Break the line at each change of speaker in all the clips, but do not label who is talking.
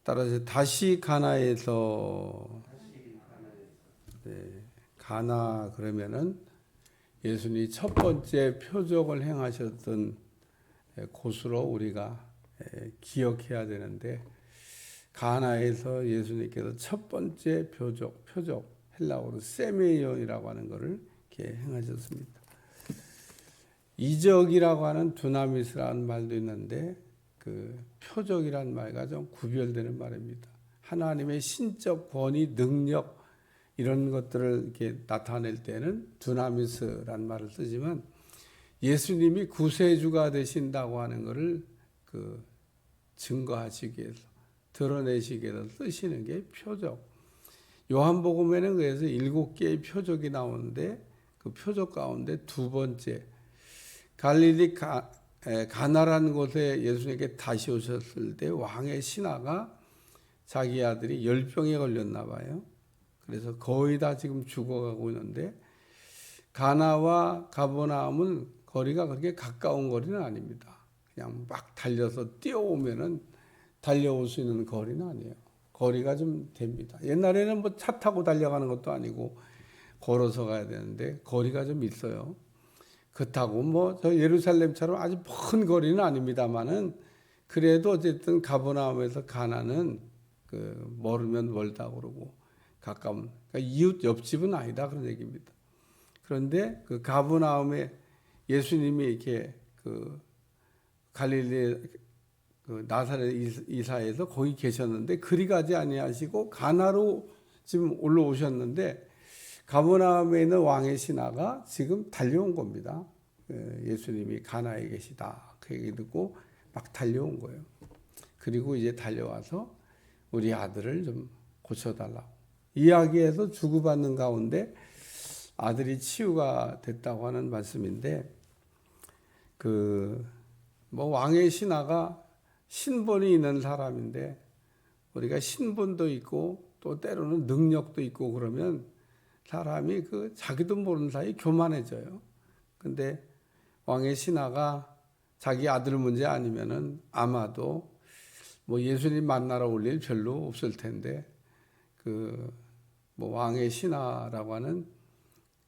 따라서 다시 가나에서 가나 그러면은 예수님이 첫 번째 표적을 행하셨던 곳으로 우리가 기억해야 되는데, 가나에서 예수님께서 첫 번째 표적 헬라어로 세메ion이라고 하는 것을 이렇게 행하셨습니다. 이적이라고 하는 두나미스라는 말도 있는데 그 표적이란 말과 좀 구별되는 말입니다. 하나님의 신적 권위, 능력 이런 것들을 이렇게 나타낼 때는 두나미스란 말을 쓰지만, 예수님이 구세주가 되신다고 하는 것을 그 증거하시기 위해서, 드러내시기 위해서 쓰시는 게 표적. 요한복음에는 그래서 7개의 표적이 나오는데, 그 표적 가운데 두 번째, 갈릴리 가나라는 곳에 예수님께 다시 오셨을 때 왕의 신하가 자기 아들이 열병에 걸렸나 봐요. 그래서 거의 다 지금 죽어가고 있는데, 가나와 가버나움은 거리가 그렇게 가까운 거리는 아닙니다. 그냥 막 달려서 뛰어오면은 달려올 수 있는 거리는 아니에요. 거리가 좀 됩니다. 옛날에는 뭐 차 타고 달려가는 것도 아니고 걸어서 가야 되는데 거리가 좀 있어요. 그렇다고 뭐 저 예루살렘처럼 아주 먼 거리는 아닙니다만은, 그래도 어쨌든 가버나움에서 가나는 그 멀으면 멀다 그러고 가까운, 그러니까 이웃 옆집은 아니다 그런 얘기입니다. 그런데 그 가버나움에 예수님이 이렇게 그 갈릴리 그 나사렛 이사에서 거기 계셨는데 그리 가지 아니하시고 가나로 지금 올라오셨는데, 가버나움에 있는 왕의 신하가 지금 달려온 겁니다. 예수님이 가나에 계시다 그 얘기 듣고 막 달려온 거예요. 그리고 이제 달려와서 우리 아들을 좀 고쳐달라고 이야기해서 주고받는 가운데 아들이 치유가 됐다고 하는 말씀인데, 그 뭐 왕의 신하가 신분이 있는 사람인데, 우리가 신분도 있고 또 때로는 능력도 있고 그러면 사람이 그 자기도 모르는 사이 교만해져요. 근데 왕의 신하가 자기 아들 문제 아니면은 아마도 뭐 예수님 만나러 올 일 별로 없을 텐데, 그 뭐 왕의 신하라고 하는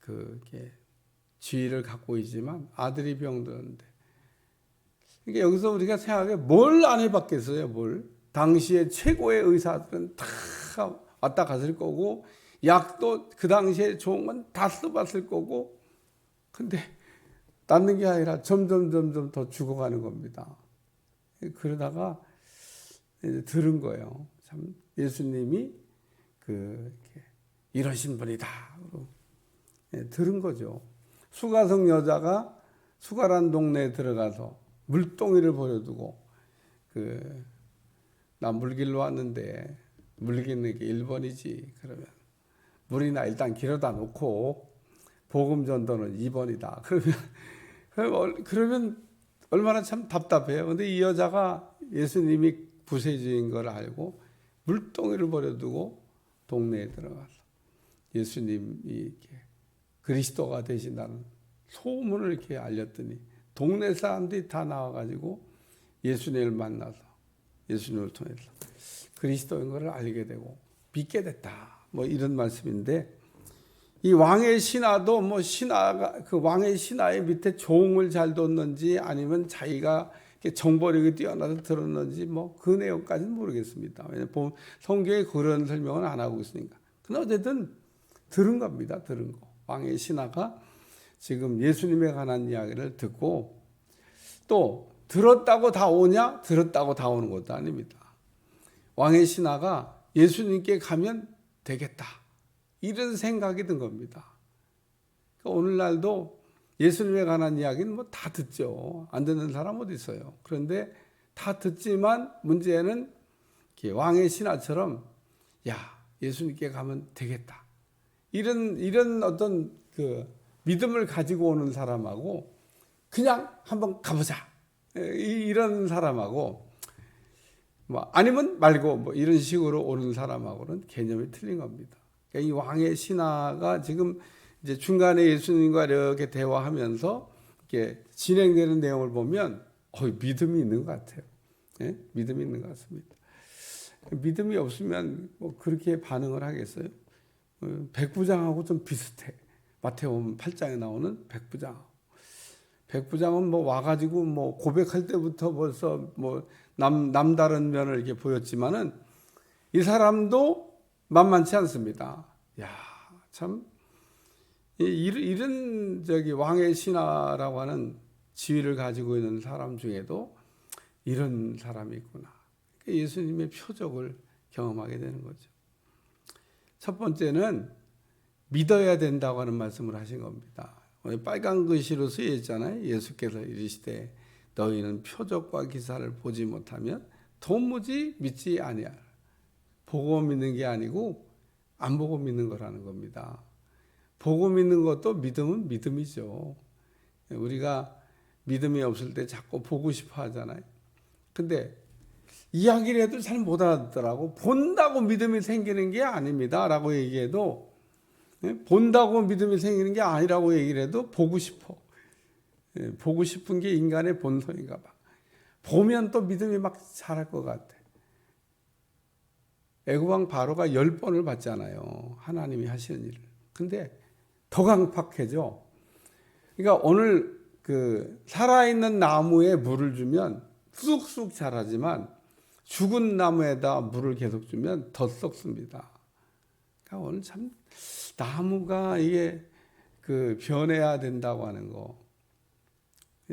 그게 지위를 갖고 있지만 아들이 병들었는데, 그러니까 여기서 우리가 생각해 뭘 안 해봤겠어요, 뭘. 당시에 최고의 의사들은 다 왔다 갔을 거고, 약도 그 당시에 좋은 건 다 써봤을 거고, 근데 낫는 게 아니라 점점 더 죽어가는 겁니다. 그러다가 이제 들은 거예요. 참 예수님이 이러신 분이다. 들은 거죠. 수가성 여자가 수가란 동네에 들어가서 물동이를 버려두고 나 물길로 왔는데 물기는 게 1번이지. 그러면 물이나 일단 길어다 놓고 복음 전도는 2번이다. 그러면 얼마나 참 답답해요. 근데 이 여자가 예수님이 구세주인 걸 알고 물동이를 버려두고 동네에 들어가서 예수님이 이렇게 그리스도가 되신다는 소문을 이렇게 알렸더니 동네 사람들이 다 나와가지고 예수님을 만나서 예수님을 통해서 그리스도인 것을 알게 되고 믿게 됐다. 뭐 이런 말씀인데, 이 왕의 신하도 뭐 신하가 그 왕의 신하의 밑에 종을 잘 뒀는지 아니면 자기가 정보력이 뛰어나서 들었는지 뭐 그 내용까지는 모르겠습니다. 왜냐하면 성경에 그런 설명은 안 하고 있으니까. 근데 어쨌든 들은 겁니다. 들은 거. 왕의 신하가 지금 예수님에 관한 이야기를 듣고, 또 들었다고 다 오냐? 들었다고 다 오는 것도 아닙니다. 왕의 신하가 예수님께 가면 되겠다, 이런 생각이 든 겁니다. 그러니까 오늘날도 예수님에 관한 이야기는 뭐 다 듣죠. 안 듣는 사람 어디 있어요. 그런데 다 듣지만 문제는 왕의 신하처럼 야, 예수님께 가면 되겠다, 이런 어떤 그 믿음을 가지고 오는 사람하고 그냥 한번 가보자, 이런 사람하고 뭐 아니면 말고 뭐 이런 식으로 오는 사람하고는 개념이 틀린 겁니다. 그러니까 이 왕의 신하가 지금 이제 중간에 예수님과 이렇게 대화하면서 이렇게 진행되는 내용을 보면 믿음이 있는 것 같아요. 예? 믿음이 있는 것 같습니다. 믿음이 없으면 뭐 그렇게 반응을 하겠어요? 백부장하고 좀 비슷해. 마태복음 8장에 나오는 백부장. 백부장은 뭐 와가지고 뭐 고백할 때부터 벌써 뭐 남다른 면을 이렇게 보였지만은 이 사람도 만만치 않습니다. 야, 참 이런 왕의 신하라고 하는 지위를 가지고 있는 사람 중에도 이런 사람이 있구나. 예수님의 표적을 경험하게 되는 거죠. 첫 번째는 믿어야 된다고 하는 말씀을 하신 겁니다. 빨간 글씨로 쓰여 있잖아요. 예수께서 이르시되 너희는 표적과 기사를 보지 못하면 도무지 믿지 아니하라. 보고 믿는 게 아니고 안 보고 믿는 거라는 겁니다. 보고 믿는 것도 믿음은 믿음이죠. 우리가 믿음이 없을 때 자꾸 보고 싶어 하잖아요. 근데 이야기를 해도 잘 못 알아듣더라고. 본다고 믿음이 생기는 게 아닙니다 라고 얘기해도, 본다고 믿음이 생기는 게 아니라고 얘기를 해도 보고 싶어. 보고 싶은 게 인간의 본성인가 봐. 보면 또 믿음이 막 자랄 것 같아. 애굽왕 바로가 10번을 봤잖아요. 하나님이 하시는 일을. 근데 더 강팍해져. 그러니까 오늘 살아있는 나무에 물을 주면 쑥쑥 자라지만 죽은 나무에다 물을 계속 주면 더 썩습니다. 그러니까 오늘 참 나무가 이게 변해야 된다고 하는 거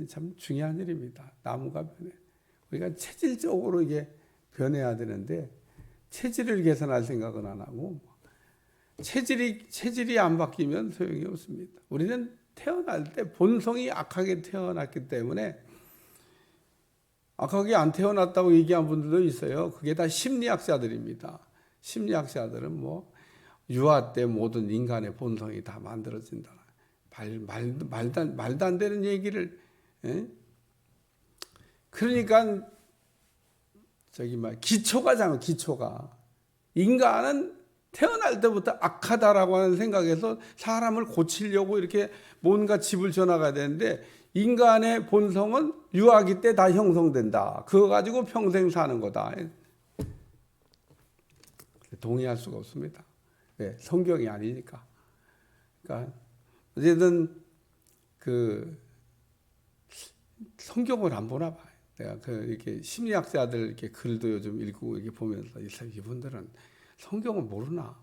참 중요한 일입니다. 나무가 변해. 우리가 체질적으로 이게 변해야 되는데 체질을 개선할 생각은 안 하고 체질이 안 바뀌면 소용이 없습니다. 우리는 태어날 때 본성이 악하게 태어났기 때문에 악하게 안 태어났다고 얘기한 분들도 있어요. 그게 다 심리학자들입니다. 심리학자들은 뭐 유아 때 모든 인간의 본성이 다 만들어진다. 말도 안 되는 얘기를. 그러니까 기초가 인간은 태어날 때부터 악하다라고 하는 생각에서 사람을 고치려고 이렇게 뭔가 집을 져나가야 되는데 인간의 본성은 유아기 때 다 형성된다. 그거 가지고 평생 사는 거다. 동의할 수가 없습니다. 왜? 성경이 아니니까. 그러니까 어쨌든 성경을 안 보나 봐요. 내가 이렇게 심리학자들 이렇게 글도 요즘 읽고 이렇게 보면서 이분들은 성경을 모르나?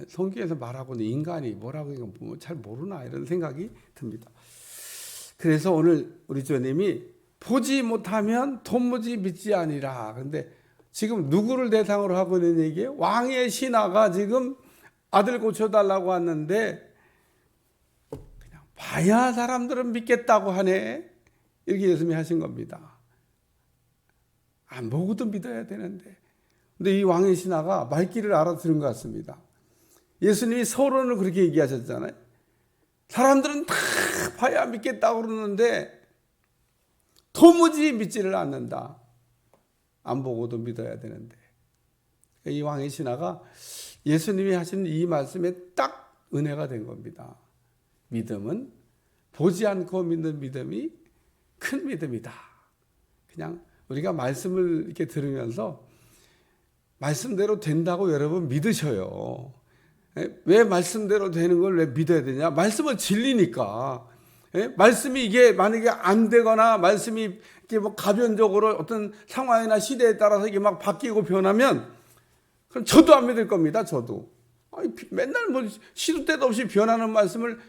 성경에서 말하고 있는 인간이 뭐라고 잘 모르나? 이런 생각이 듭니다. 그래서 오늘 우리 주님이 보지 못하면 도무지 믿지 아니라. 그런데 지금 누구를 대상으로 하고 있는 얘기예요? 왕의 신하가 지금 아들 고쳐달라고 왔는데 그냥 봐야 사람들은 믿겠다고 하네. 이렇게 예수님이 하신 겁니다. 안 보고도 믿어야 되는데. 근데 이 왕의 신하가 말귀를 알아들은 것 같습니다. 예수님이 서론을 그렇게 얘기하셨잖아요. 사람들은 다 봐야 믿겠다고 그러는데 도무지 믿지를 않는다. 안 보고도 믿어야 되는데. 이 왕의 신하가 예수님이 하신 이 말씀에 딱 은혜가 된 겁니다. 믿음은 보지 않고 믿는 믿음이 큰 믿음이다. 그냥 우리가 말씀을 이렇게 들으면서 말씀대로 된다고 여러분 믿으셔요. 왜 말씀대로 되는 걸 왜 믿어야 되냐? 말씀은 진리니까. 말씀이 이게 만약에 안 되거나 말씀이 이렇게 뭐 가변적으로 어떤 상황이나 시대에 따라서 이게 막 바뀌고 변하면 그럼 저도 안 믿을 겁니다. 저도. 맨날 뭐 시도 때도 없이 변하는 말씀을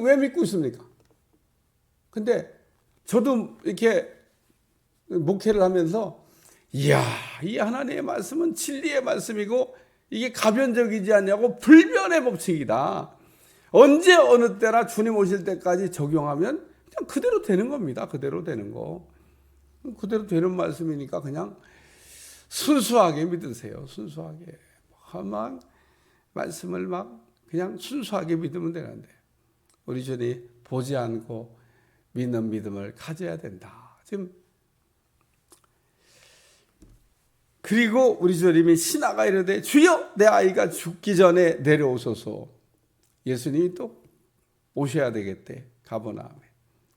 왜 믿고 있습니까? 근데 저도 이렇게 목회를 하면서 이야, 이 하나님의 말씀은 진리의 말씀이고 이게 가변적이지 않냐고 불변의 법칙이다. 언제 어느 때나 주님 오실 때까지 적용하면 그냥 그대로 되는 겁니다. 그대로 되는 거. 그대로 되는 말씀이니까 그냥 순수하게 믿으세요. 순수하게. 험한 말씀을 막 그냥 순수하게 믿으면 되는데 우리 주님 보지 않고 믿는 믿음을 가져야 된다. 지금 그리고 우리 주님이 신하가 이르되 주여 내 아이가 죽기 전에 내려오소서. 예수님이 또 오셔야 되겠대. 가버나움에.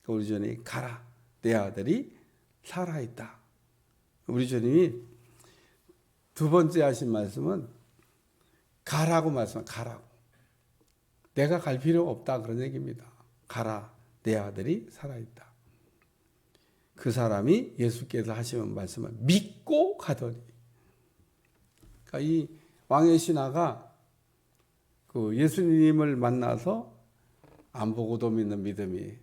우리 주님이 가라. 내 아들이 살아있다. 우리 주님이 두 번째 하신 말씀은 가라고 가라고. 내가 갈 필요 없다 그런 얘기입니다. 가라, 내 아들이 살아있다. 그 사람이 예수께서 하시는 말씀을 믿고 가더니. 그러니까 이 왕의 신하가 그 예수님을 만나서 안 보고도 믿는 믿음이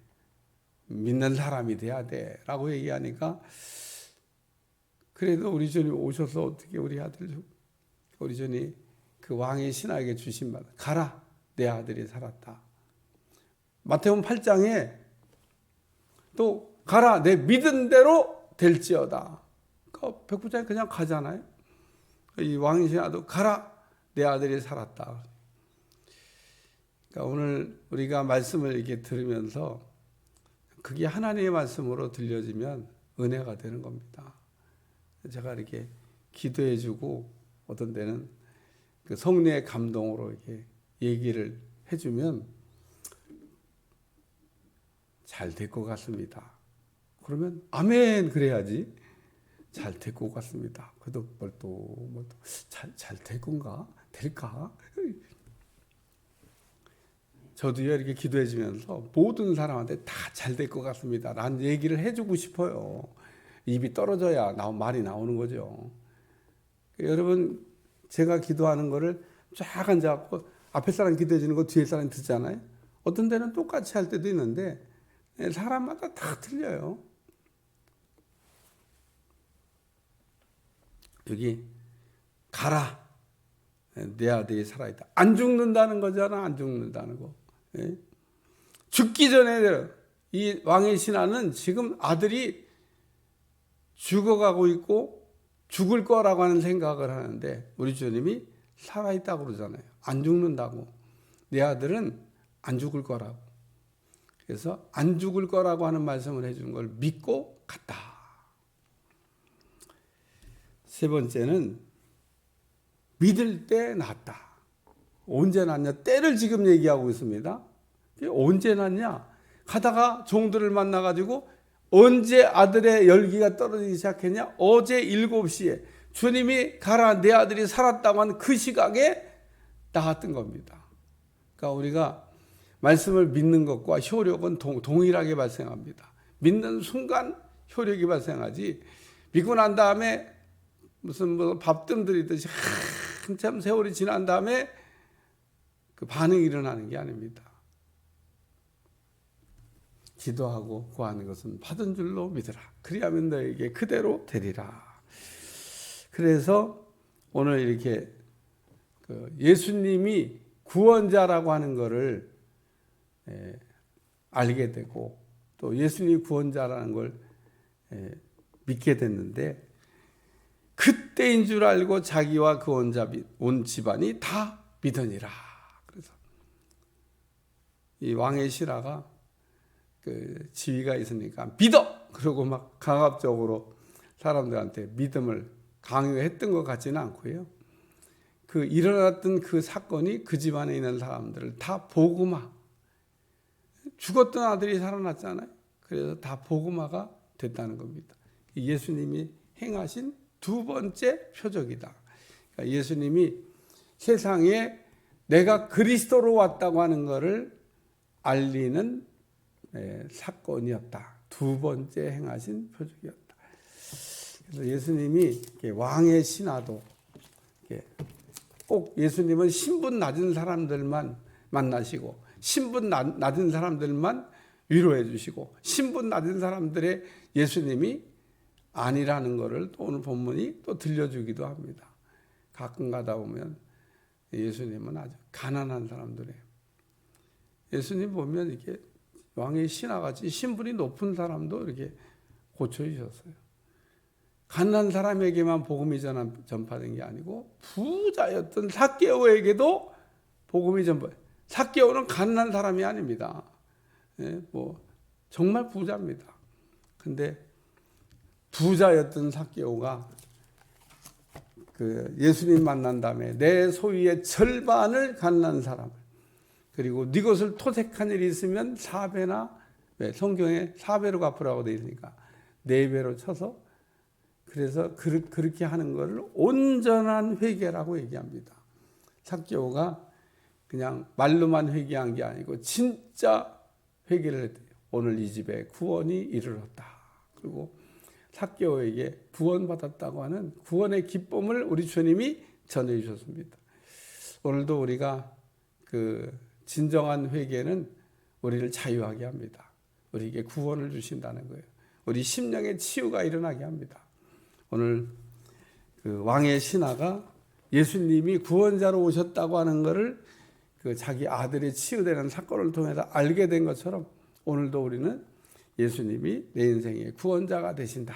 믿는 사람이 돼야 돼라고 얘기하니까, 그래도 우리 주님 오셔서 어떻게 우리 주님 그 왕의 신하에게 주신 말, 가라, 내 아들이 살았다. 마태복음 8장에 또 가라, 내 믿은 대로 될지어다. 그러니까 백부장이 그냥 가잖아요. 이 왕의 신하도 가라, 내 아들이 살았다. 그러니까 오늘 우리가 말씀을 이렇게 들으면서 그게 하나님의 말씀으로 들려지면 은혜가 되는 겁니다. 제가 이렇게 기도해주고 어떤 때는 그 성령의 감동으로 이렇게 얘기를 해주면 잘 될 것 같습니다. 그러면 아멘 그래야지. 잘 될 것 같습니다. 그래도 잘 될 건가? 될까? 저도요 이렇게 기도해주면서 모든 사람한테 다 잘 될 것 같습니다 라는 얘기를 해주고 싶어요. 입이 떨어져야 말이 나오는 거죠. 여러분, 제가 기도하는 거를 쫙 앉아갖고 앞에 사람 기도해 주는 거 뒤에 사람 듣잖아요. 어떤 데는 똑같이 할 때도 있는데 사람마다 다 틀려요. 여기 가라, 내 아들이 살아있다. 안 죽는다는 거잖아. 안 죽는다는 거. 죽기 전에 이 왕의 신하는 지금 아들이 죽어가고 있고 죽을 거라고 하는 생각을 하는데, 우리 주님이 살아있다고 그러잖아요. 안 죽는다고. 내 아들은 안 죽을 거라고. 그래서 안 죽을 거라고 하는 말씀을 해준 걸 믿고 갔다. 세 번째는 믿을 때 낳았다. 언제 낳냐? 때를 지금 얘기하고 있습니다. 언제 낳냐? 가다가 종들을 만나가지고 언제 아들의 열기가 떨어지기 시작했냐? 어제 7시에 주님이 가라, 내 아들이 살았다고 한 그 시각에 낳았던 겁니다. 그러니까 우리가 말씀을 믿는 것과 효력은 동일하게 발생합니다. 믿는 순간 효력이 발생하지, 믿고 난 다음에 무슨 밥뜸 들이듯이 한참 세월이 지난 다음에 그 반응이 일어나는 게 아닙니다. 기도하고 구하는 것은 받은 줄로 믿으라. 그리하면 너에게 그대로 되리라. 그래서 오늘 이렇게 예수님이 구원자라고 하는 것을 알게 되고, 또 예수님이 구원자라는 걸 믿게 됐는데, 그때인 줄 알고 자기와 그 온 집안이 다 믿으니라. 그래서 이 왕의 신하가 그 지위가 있으니까 믿어! 그러고 막 강압적으로 사람들한테 믿음을 강요했던 것 같지는 않고요. 그 일어났던 그 사건이 그 집안에 있는 사람들을 다 복음화, 죽었던 아들이 살아났잖아요. 그래서 다 복음화가 됐다는 겁니다. 예수님이 행하신 두 번째 표적이다. 그러니까 예수님이 세상에 내가 그리스도로 왔다고 하는 것을 알리는 사건이었다. 두 번째 행하신 표적이었다. 그래서 예수님이 왕의 신하도 꼭 예수님은 신분 낮은 사람들만 만나시고, 신분 낮은 사람들만 위로해 주시고, 신분 낮은 사람들의 예수님이 아니라는 것을 또 오늘 본문이 또 들려주기도 합니다. 가끔 가다 보면 예수님은 아주 가난한 사람들이에요. 예수님 보면 이렇게 왕의 신하같이 신분이 높은 사람도 이렇게 고쳐주셨어요. 가난한 사람에게만 복음이 전파된 게 아니고 부자였던 삭개오에게도 복음이 전파. 삭개오는 가난한 사람이 아닙니다. 정말 부자입니다. 근데 부자였던 삭개오가 그 예수님 만난 다음에 내 소유의 절반을 가난한 사람을, 그리고 네 것을 토색한 일이 있으면 4배나, 성경에 4배로 갚으라고 되어 있으니까 4배로 쳐서 그래서 그렇게 하는 것을 온전한 회개라고 얘기합니다. 삭개오가 그냥 말로만 회개한 게 아니고 진짜 회개를 했대요. 오늘 이 집에 구원이 이르렀다. 그리고 삭개오에게 구원받았다고 하는 구원의 기쁨을 우리 주님이 전해 주셨습니다. 오늘도 우리가 그 진정한 회개는 우리를 자유하게 합니다. 우리에게 구원을 주신다는 거예요. 우리 심령의 치유가 일어나게 합니다. 오늘 그 왕의 신하가 예수님이 구원자로 오셨다고 하는 것을 그 자기 아들이 치유되는 사건을 통해서 알게 된 것처럼 오늘도 우리는 예수님이 내 인생의 구원자가 되신다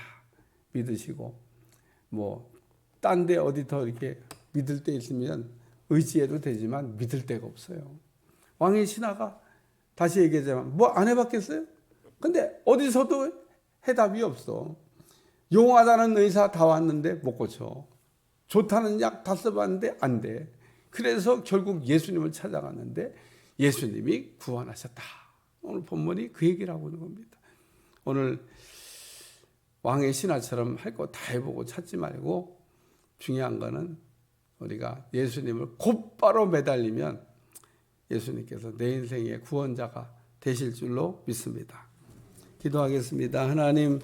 믿으시고, 뭐 딴 데 어디 더 이렇게 믿을 때 있으면 의지해도 되지만 믿을 데가 없어요. 왕의 신하가 다시 얘기하자면 뭐 안 해봤겠어요? 근데 어디서도 해답이 없어. 용하다는 의사 다 왔는데 못 고쳐. 좋다는 약 다 써봤는데 안 돼. 그래서 결국 예수님을 찾아갔는데 예수님이 구원하셨다. 오늘 본문이 그 얘기를 하고 있는 겁니다. 오늘 왕의 신하처럼 할 거 다 해보고 찾지 말고 중요한 거는 우리가 예수님을 곧바로 매달리면 예수님께서 내 인생의 구원자가 되실 줄로 믿습니다. 기도하겠습니다. 하나님,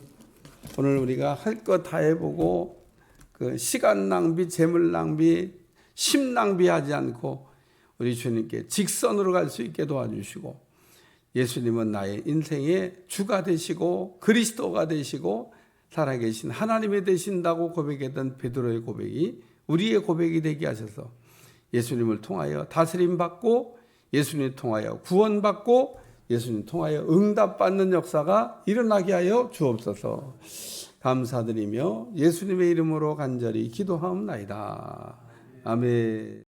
오늘 우리가 할 거 다 해보고 그 시간 낭비, 재물 낭비, 심 낭비하지 않고 우리 주님께 직선으로 갈 수 있게 도와주시고, 예수님은 나의 인생의 주가 되시고 그리스도가 되시고 살아계신 하나님이 되신다고 고백했던 베드로의 고백이 우리의 고백이 되게 하셔서 예수님을 통하여 다스림받고, 예수님 통하여 구원받고, 예수님 통하여 응답받는 역사가 일어나게 하여 주옵소서. 감사드리며 예수님의 이름으로 간절히 기도하옵나이다. 아멘.